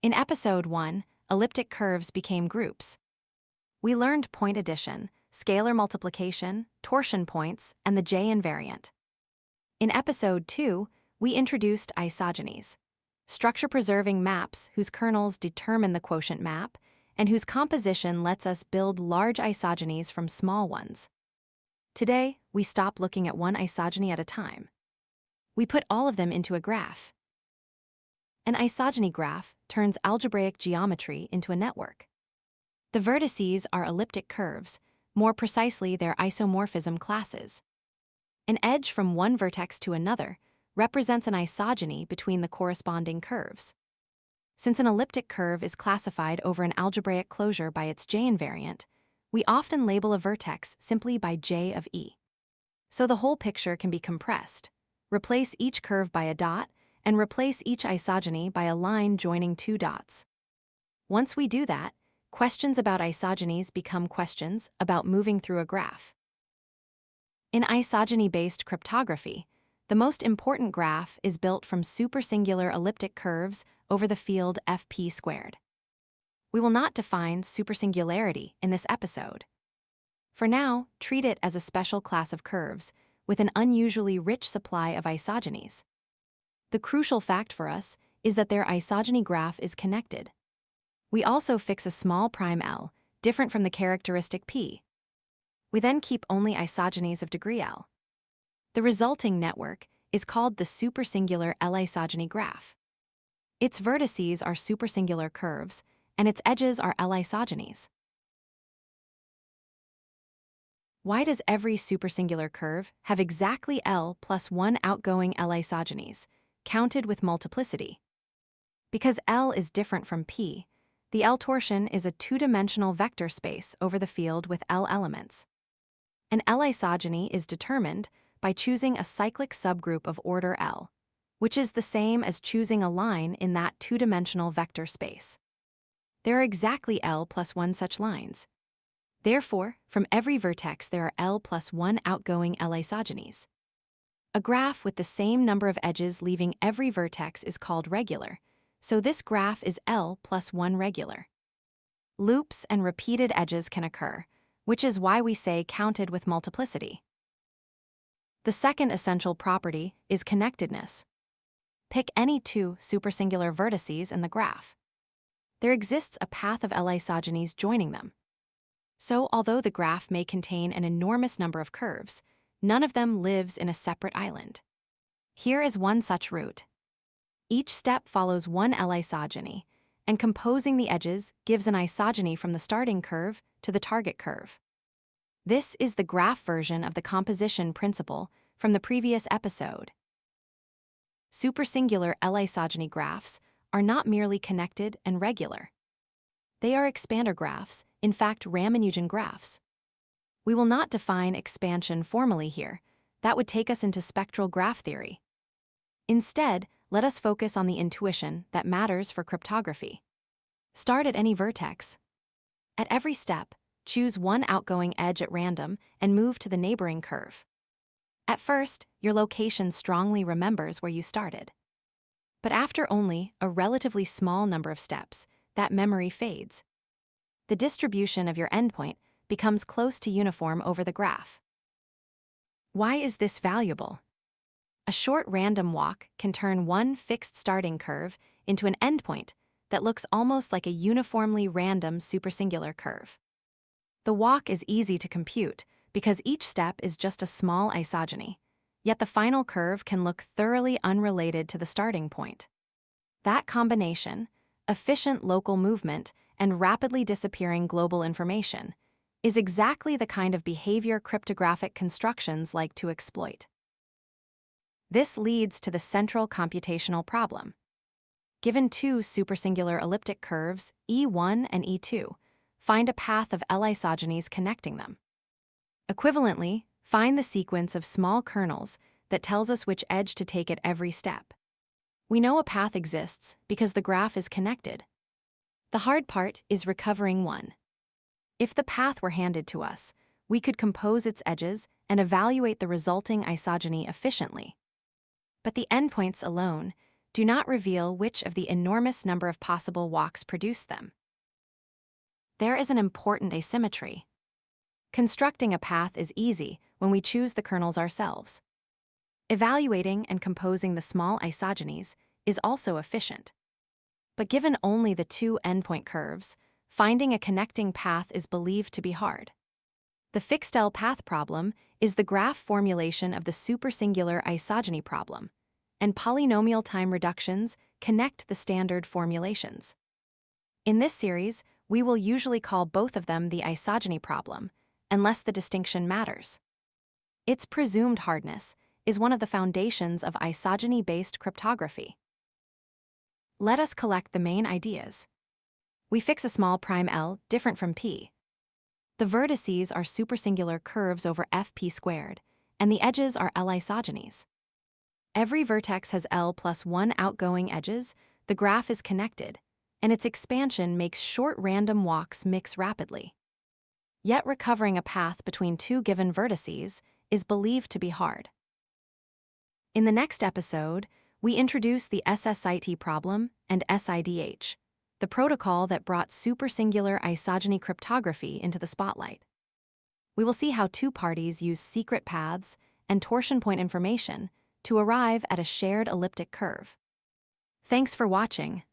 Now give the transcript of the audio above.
In Episode 1, elliptic curves became groups. We learned point addition, scalar multiplication, torsion points, and the J invariant. In Episode 2, we introduced isogenies, structure-preserving maps whose kernels determine the quotient map and whose composition lets us build large isogenies from small ones. Today, we stop looking at one isogeny at a time. We put all of them into a graph. An isogeny graph turns algebraic geometry into a network. The vertices are elliptic curves, more precisely their isomorphism classes. An edge from one vertex to another represents an isogeny between the corresponding curves. Since an elliptic curve is classified over an algebraic closure by its J invariant, we often label a vertex simply by J of E. So the whole picture can be compressed. Replace each curve by a dot, and replace each isogeny by a line joining two dots. Once we do that, questions about isogenies become questions about moving through a graph. In isogeny-based cryptography, the most important graph is built from supersingular elliptic curves over the field fp squared. We will not define supersingularity in this episode. For now, treat it as a special class of curves with an unusually rich supply of isogenies. The crucial fact for us is that their isogeny graph is connected. We also fix a small prime L, different from the characteristic P. We then keep only isogenies of degree L. The resulting network is called the supersingular l-isogeny graph. Its vertices are supersingular curves, and its edges are l-isogenies. Why does every supersingular curve have exactly L plus one outgoing l-isogenies, counted with multiplicity? Because L is different from P, the L torsion is a two-dimensional vector space over the field with L elements. An l-isogeny is determined by choosing a cyclic subgroup of order L, which is the same as choosing a line in that two-dimensional vector space. There are exactly L plus one such lines. Therefore, from every vertex there are L plus one outgoing l-isogenies. A graph with the same number of edges leaving every vertex is called regular, so this graph is L plus one regular. Loops and repeated edges can occur, which is why we say counted with multiplicity. The second essential property is connectedness. Pick any two supersingular vertices in the graph. There exists a path of l-isogenies joining them. So, although the graph may contain an enormous number of curves, none of them lives in a separate island. Here is one such route. Each step follows one l-isogeny, and composing the edges gives an isogeny from the starting curve to the target curve. This is the graph version of the composition principle from the previous episode. Supersingular l-isogeny graphs are not merely connected and regular. They are expander graphs, in fact Ramanujan graphs. We will not define expansion formally here. That would take us into spectral graph theory. Instead, let us focus on the intuition that matters for cryptography. Start at any vertex. At every step, choose one outgoing edge at random and move to the neighboring curve. At first, your location strongly remembers where you started. But after only a relatively small number of steps, that memory fades. The distribution of your endpoint becomes close to uniform over the graph. Why is this valuable? A short random walk can turn one fixed starting curve into an endpoint that looks almost like a uniformly random supersingular curve. The walk is easy to compute because each step is just a small isogeny, yet the final curve can look thoroughly unrelated to the starting point. That combination, efficient local movement and rapidly disappearing global information, is exactly the kind of behavior cryptographic constructions like to exploit. This leads to the central computational problem. Given two supersingular elliptic curves, E1 and E2, find a path of l-isogenies connecting them. Equivalently, find the sequence of small kernels that tells us which edge to take at every step. We know a path exists because the graph is connected. The hard part is recovering one. If the path were handed to us, we could compose its edges and evaluate the resulting isogeny efficiently. But the endpoints alone, do not reveal which of the enormous number of possible walks produced them. There is an important asymmetry. Constructing a path is easy when we choose the kernels ourselves. Evaluating and composing the small isogenies is also efficient. But given only the two endpoint curves, finding a connecting path is believed to be hard. The fixed L path problem is the graph formulation of the supersingular isogeny problem, and polynomial time reductions connect the standard formulations. In this series, we will usually call both of them the isogeny problem, unless the distinction matters. Its presumed hardness is one of the foundations of isogeny-based cryptography. Let us collect the main ideas. We fix a small prime L different from P. The vertices are supersingular curves over Fp squared, and the edges are l-isogenies. Every vertex has L plus 1 outgoing edges, the graph is connected, and its expansion makes short random walks mix rapidly. Yet recovering a path between two given vertices is believed to be hard. In the next episode, we introduce the SSI-T problem and SIDH, the protocol that brought supersingular isogeny cryptography into the spotlight. We will see how two parties use secret paths and torsion point information to arrive at a shared elliptic curve. Thanks for watching.